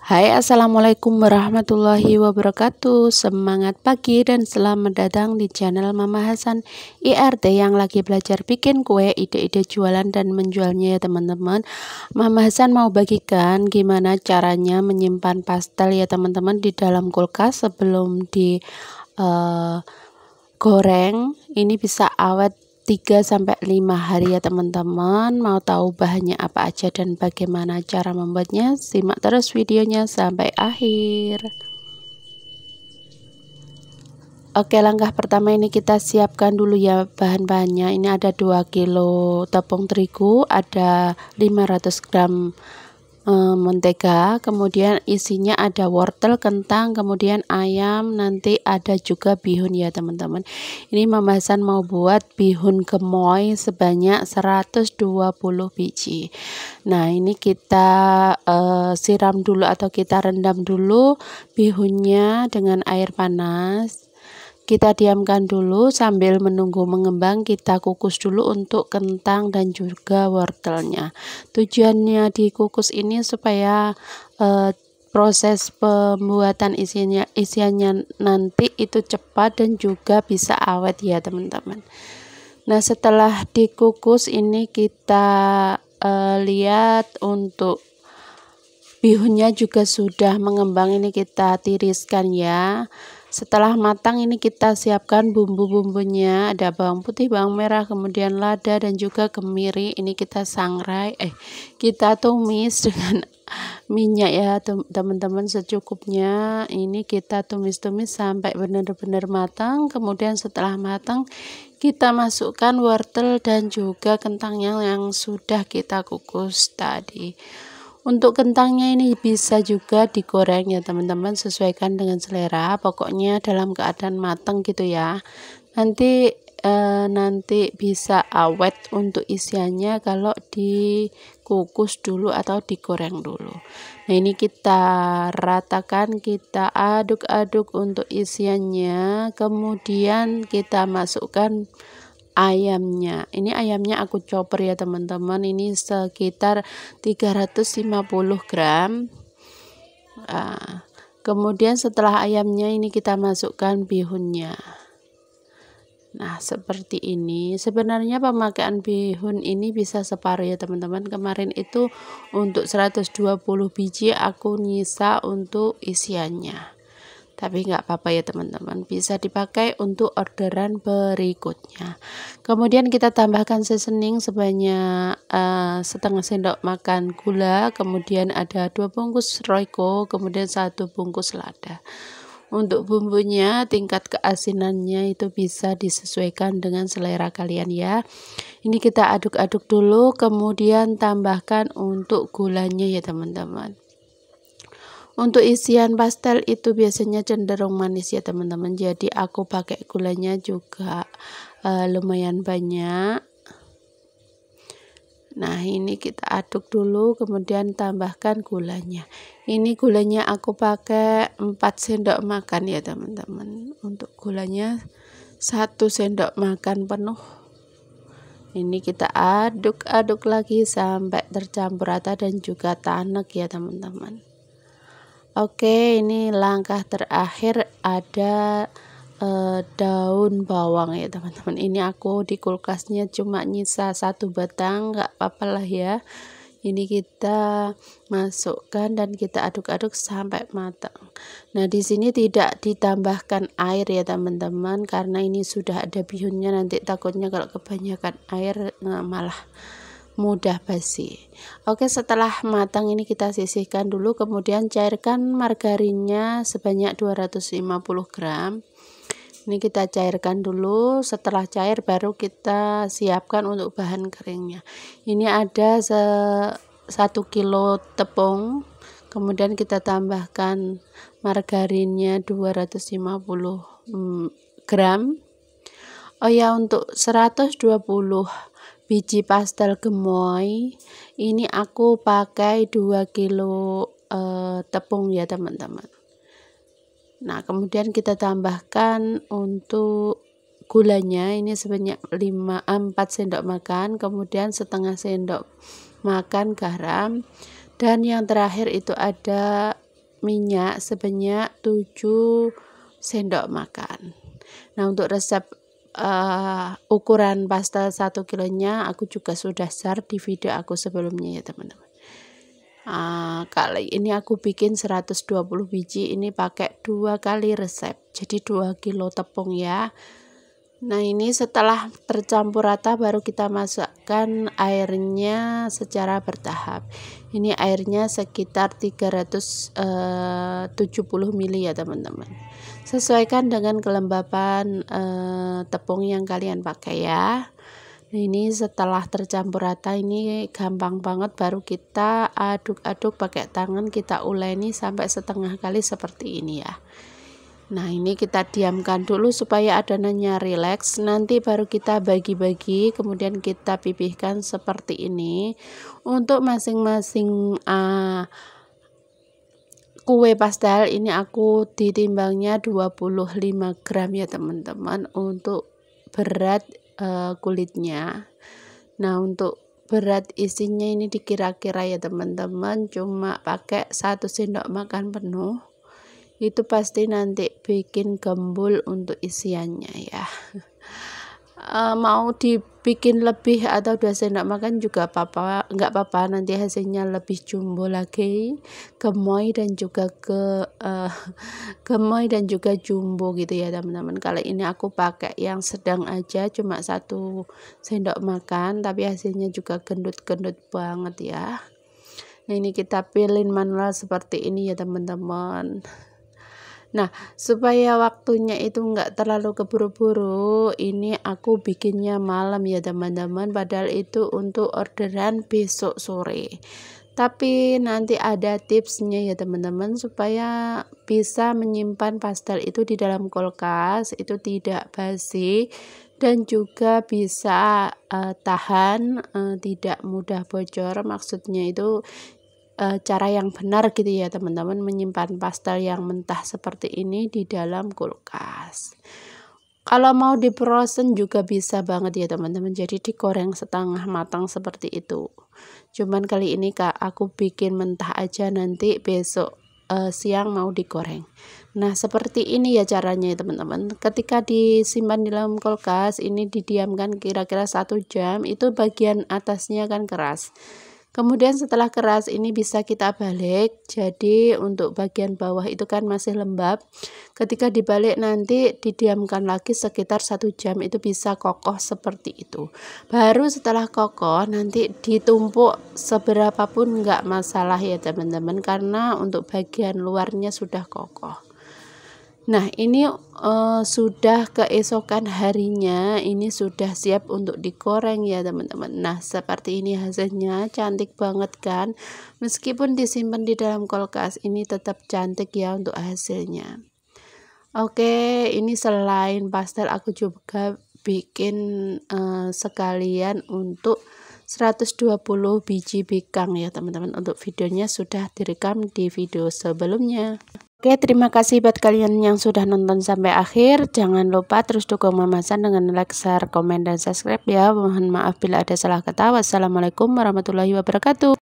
Hai, assalamualaikum warahmatullahi wabarakatuh. Semangat pagi dan selamat datang di channel Mama Hasan IRT yang lagi belajar bikin kue, ide-ide jualan dan menjualnya ya teman-teman. Mama Hasan mau bagikan gimana caranya menyimpan pastel ya teman-teman di dalam kulkas sebelum di goreng. Ini bisa awet 3-5 hari ya teman-teman. Mau tahu bahannya apa aja dan bagaimana cara membuatnya? Simak terus videonya sampai akhir. Oke, langkah pertama ini kita siapkan dulu ya bahan-bahannya. Ini ada 2 kilo tepung terigu, ada 500 gram mentega, kemudian isinya ada wortel, kentang, kemudian ayam, nanti ada juga bihun ya teman-teman. Ini Mama Hasan mau buat bihun gemoy sebanyak 120 biji. Nah, ini kita siram dulu atau kita rendam dulu bihunnya dengan air panas. Kita diamkan dulu sambil menunggu mengembang. Kita kukus dulu untuk kentang dan juga wortelnya. Tujuannya dikukus ini supaya proses pembuatan isiannya nanti itu cepat dan juga bisa awet ya teman-teman. Nah, setelah dikukus ini kita lihat untuk bihunnya juga sudah mengembang. Ini kita tiriskan ya. Setelah matang ini kita siapkan bumbu-bumbunya, ada bawang putih, bawang merah, kemudian lada dan juga kemiri. Ini kita kita tumis dengan minyak ya teman-teman secukupnya. Ini kita tumis-tumis sampai benar-benar matang. Kemudian setelah matang kita masukkan wortel dan juga kentangnya yang sudah kita kukus tadi. Untuk kentangnya ini bisa juga digoreng ya teman-teman, sesuaikan dengan selera, pokoknya dalam keadaan matang gitu ya. Nanti bisa awet untuk isiannya kalau dikukus dulu atau digoreng dulu. Nah, ini kita ratakan, kita aduk-aduk untuk isiannya, kemudian kita masukkan ayamnya. Ini ayamnya aku chopper ya teman-teman, ini sekitar 350 gram. Kemudian setelah ayamnya ini kita masukkan bihunnya. Nah, seperti ini. Sebenarnya pemakaian bihun ini bisa separuh ya teman-teman. Kemarin itu untuk 120 biji aku nyisa untuk isiannya. Tapi nggak apa-apa ya teman-teman, bisa dipakai untuk orderan berikutnya. Kemudian kita tambahkan seasoning sebanyak setengah sendok makan gula, kemudian ada 2 bungkus Royco, kemudian 1 bungkus lada. Untuk bumbunya tingkat keasinannya itu bisa disesuaikan dengan selera kalian ya. Ini kita aduk-aduk dulu, kemudian tambahkan untuk gulanya ya teman-teman. Untuk isian pastel itu biasanya cenderung manis ya teman-teman, jadi aku pakai gulanya juga lumayan banyak. Nah, ini kita aduk dulu, kemudian tambahkan gulanya. Ini gulanya aku pakai 4 sendok makan ya teman-teman. Untuk gulanya 1 sendok makan penuh. Ini kita aduk-aduk lagi sampai tercampur rata dan juga tanek ya teman-teman. Oke, ini langkah terakhir ada daun bawang ya teman-teman. Ini aku di kulkasnya cuma nyisa 1 batang, nggak apa-apa lah ya. Ini kita masukkan dan kita aduk-aduk sampai matang. Nah, di sini tidak ditambahkan air ya teman-teman, karena ini sudah ada bihunnya, nanti takutnya kalau kebanyakan air malah mudah basi. Oke, setelah matang ini kita sisihkan dulu, kemudian cairkan margarinnya sebanyak 250 gram. Ini kita cairkan dulu, setelah cair baru kita siapkan untuk bahan keringnya. Ini ada 1 kilo tepung, kemudian kita tambahkan margarinnya 250 gram. Oh ya, untuk 120 biji pastel gemoy ini aku pakai 2 kilo tepung ya teman-teman. Nah, kemudian kita tambahkan untuk gulanya ini sebanyak 4 sendok makan, kemudian setengah sendok makan garam, dan yang terakhir itu ada minyak sebanyak 7 sendok makan. Nah, untuk resep ukuran pasta 1 kilonya aku juga sudah share di video aku sebelumnya ya teman-teman. Kali ini aku bikin 120 biji, ini pakai 2 kali resep, jadi 2 kilo tepung ya. Nah, ini setelah tercampur rata baru kita masukkan airnya secara bertahap. Ini airnya sekitar 370 ml ya teman-teman. Sesuaikan dengan kelembapan tepung yang kalian pakai ya. Nah, ini setelah tercampur rata ini gampang banget, baru kita aduk-aduk pakai tangan, kita uleni sampai setengah kali seperti ini ya. Nah, ini kita diamkan dulu supaya adonannya rileks, nanti baru kita bagi-bagi, kemudian kita pipihkan seperti ini. Untuk masing-masing kue pastel ini aku ditimbangnya 25 gram ya teman-teman untuk berat kulitnya. Nah, untuk berat isinya ini dikira-kira ya teman-teman, cuma pakai 1 sendok makan penuh. Itu pasti nanti bikin gembul untuk isiannya ya. Mau dibikin lebih atau 2 sendok makan juga nggak apa-apa, nanti hasilnya lebih jumbo lagi, gemoy dan juga gemoy dan juga jumbo gitu ya teman-teman. Kali ini aku pakai yang sedang aja, cuma 1 sendok makan, tapi hasilnya juga gendut-gendut banget ya. Nah, ini kita pilih manual seperti ini ya teman-teman. Nah, supaya waktunya itu enggak terlalu keburu-buru, ini aku bikinnya malam ya teman-teman, padahal itu untuk orderan besok sore. Tapi nanti ada tipsnya ya teman-teman, supaya bisa menyimpan pastel itu di dalam kulkas, itu tidak basi dan juga bisa tahan, tidak mudah bocor. Maksudnya itu cara yang benar gitu ya teman-teman, menyimpan pastel yang mentah seperti ini di dalam kulkas. Kalau mau di frozen juga bisa banget ya teman-teman, jadi digoreng setengah matang seperti itu. Cuman kali ini aku bikin mentah aja, nanti besok siang mau digoreng. Nah, seperti ini ya caranya ya teman-teman. Ketika disimpan di dalam kulkas, ini didiamkan kira-kira 1 jam, itu bagian atasnya kan keras. Kemudian setelah keras ini bisa kita balik, jadi untuk bagian bawah itu kan masih lembab. Ketika dibalik nanti didiamkan lagi sekitar 1 jam, itu bisa kokoh seperti itu. Baru setelah kokoh nanti ditumpuk seberapa pun nggak masalah ya teman-teman, karena untuk bagian luarnya sudah kokoh. Nah, ini sudah keesokan harinya, ini sudah siap untuk digoreng ya teman-teman. Nah, seperti ini hasilnya, cantik banget kan, meskipun disimpan di dalam kulkas ini tetap cantik ya untuk hasilnya. Oke, ini selain pastel aku juga bikin sekalian untuk 120 biji bikang ya teman-teman. Untuk videonya sudah direkam di video sebelumnya. Oke, terima kasih buat kalian yang sudah nonton sampai akhir. Jangan lupa terus dukung Mama San dengan like, share, komen, dan subscribe ya. Mohon maaf bila ada salah kata. Wassalamualaikum warahmatullahi wabarakatuh.